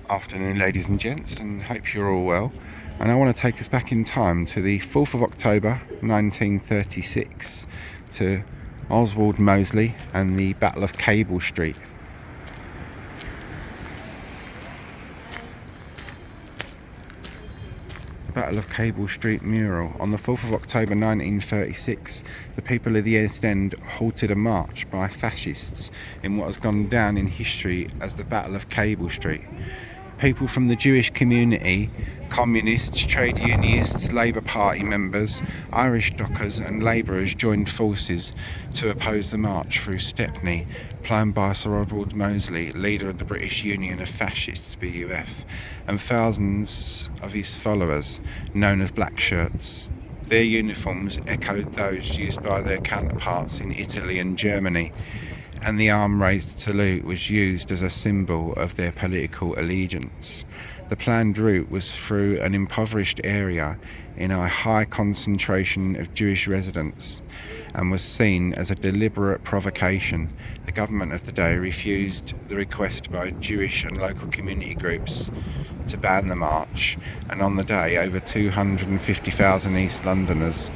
Afternoon, ladies and gents, and hope you're all well. And I want to take us back in time to the 4th of October 1936 to Oswald Mosley and the Battle of Cable Street. The Battle of Cable Street Mural. On the 4th of October 1936, the people of the East End halted a march by fascists in what has gone down in history as the Battle of Cable Street. People from the Jewish community, communists, trade unionists, Labour Party members, Irish dockers and labourers joined forces to oppose the march through Stepney, planned by Sir Oswald Mosley, leader of the British Union of Fascists, BUF, and thousands of his followers, known as black shirts. Their uniforms echoed those used by their counterparts in Italy and Germany, and the arm-raised salute was used as a symbol of their political allegiance. The planned route was through an impoverished area in a high concentration of Jewish residents and was seen as a deliberate provocation. The government of the day refused the request by Jewish and local community groups to ban the march, and on the day over 250,000 East Londoners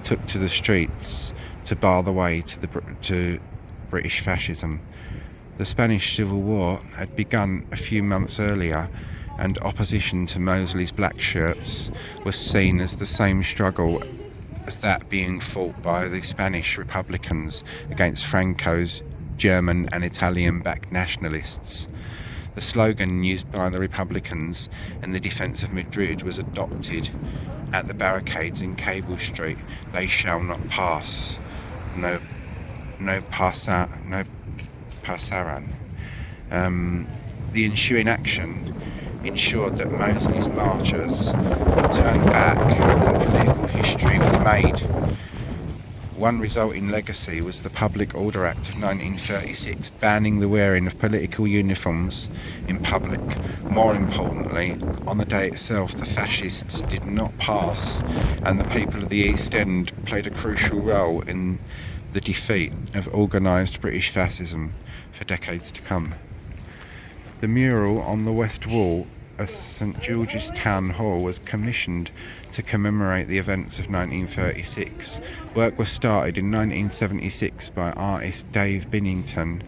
took to the streets to bar the way to British fascism. The Spanish Civil War had begun a few months earlier, and opposition to Mosley's black shirts was seen as the same struggle as that being fought by the Spanish Republicans against Franco's German and Italian-backed nationalists. The slogan used by the Republicans in the defence of Madrid was adopted at the barricades in Cable Street: "They shall not pass. No pasaran." The ensuing action ensured that Mosley's marchers turned back and political history was made. One resulting legacy was the Public Order Act of 1936, banning the wearing of political uniforms in public. More importantly, on the day itself, the fascists did not pass, and the people of the East End played a crucial role in the defeat of organised British fascism for decades to come. The mural on the west wall of St George's Town Hall was commissioned to commemorate the events of 1936. Work was started in 1976 by artist Dave Binnington,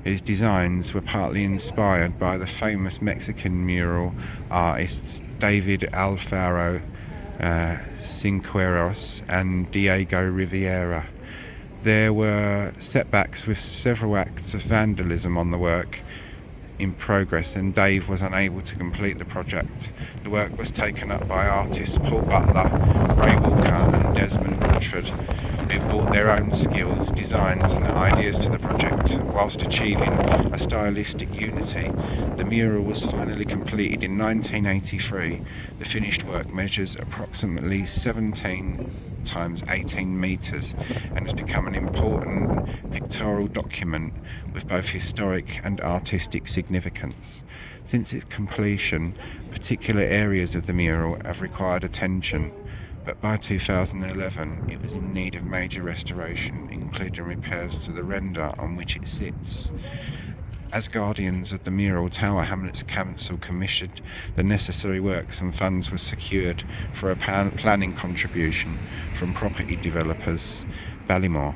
whose designs were partly inspired by the famous Mexican mural artists David Alfaro Cinqueros and Diego Rivera. There were setbacks with several acts of vandalism on the work in progress, and Dave was unable to complete the project. The work was taken up by artists Paul Butler, Ray Walker and Desmond Woodford, who brought their own skills, designs and ideas to the project whilst achieving a stylistic unity. The mural was finally completed in 1983. The finished work measures approximately 17 times 18 metres and has become an important pictorial document with both historic and artistic significance. Since its completion, particular areas of the mural have required attention, but by 2011 it was in need of major restoration, including repairs to the render on which it sits. As guardians of the mural, Tower Hamlets Council commissioned the necessary works and funds were secured for a planning contribution from property developers Ballymore.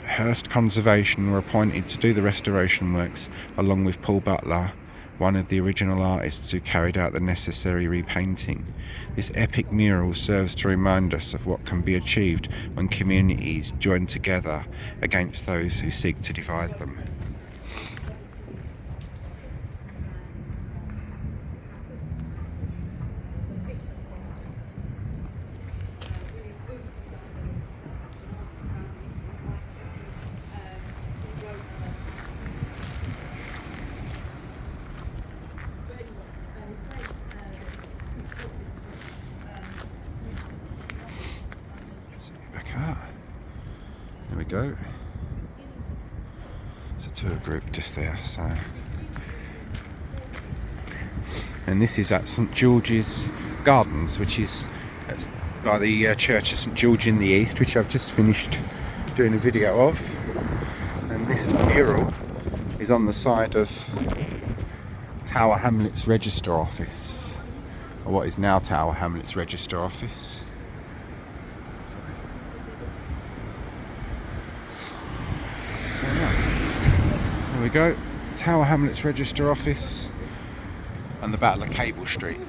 Hearst Conservation were appointed to do the restoration works along with Paul Butler, one of the original artists who carried out the necessary repainting. This epic mural serves to remind us of what can be achieved when communities join together against those who seek to divide them. There we go. It's a tour group just there, so. And this is at St George's Gardens, which is by the Church of St George in the East, which I've just finished doing a video of. And this mural is on the side of Tower Hamlets Register Office, or what is now Tower Hamlets Register Office. So yeah, there we go, Tower Hamlets Register Office and the Battle of Cable Street.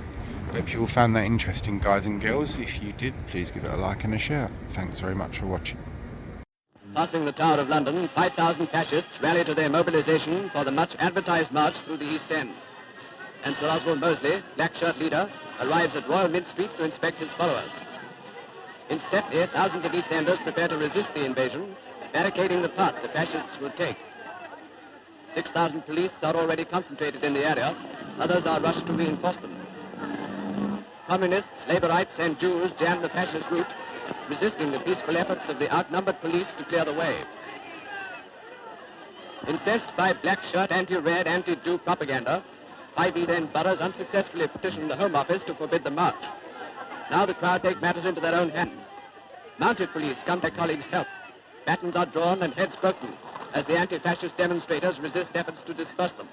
Hope you all found that interesting, guys and girls. If you did, please give it a like and a share. Thanks very much for watching. Passing the Tower of London, 5,000 fascists rally to their mobilization for the much advertised march through the East End. And Sir Oswald Mosley, black shirt leader, arrives at Royal Mint Street to inspect his followers. In Stepney, thousands of East Enders prepare to resist the invasion, barricading the path the fascists will take. 6,000 police are already concentrated in the area. Others are rushed to reinforce them. Communists, Labourites and Jews jam the fascist route, resisting the peaceful efforts of the outnumbered police to clear the way. Incensed by black shirt, anti-red, anti-Jew propaganda, 5 East End boroughs unsuccessfully petitioned the Home Office to forbid the march. Now the crowd take matters into their own hands. Mounted police come to their colleagues' help. Batons are drawn and heads broken as the anti-fascist demonstrators resist efforts to disperse them.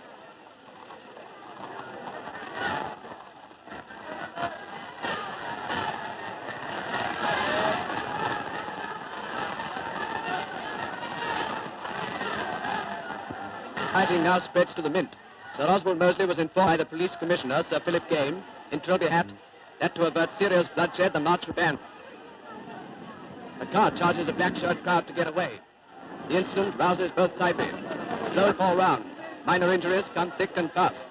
Fighting now spreads to the Mint. Sir Oswald Mosley was informed by the police commissioner, Sir Philip Game, in Trilby Hat, that to avert serious bloodshed, the march would be banned. A car charges a black shirt crowd to get away. The incident rouses both sideways. Blows all round. Minor injuries come thick and fast.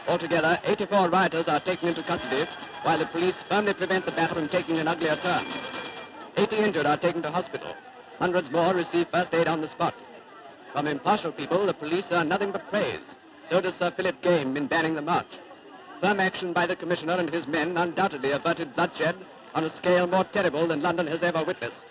Altogether, 84 rioters are taken into custody, while the police firmly prevent the battle from taking an uglier turn. 80 injured are taken to hospital. Hundreds more receive first aid on the spot. From impartial people, the police earn nothing but praise. So does Sir Philip Game in banning the march. Firm action by the Commissioner and his men undoubtedly averted bloodshed on a scale more terrible than London has ever witnessed.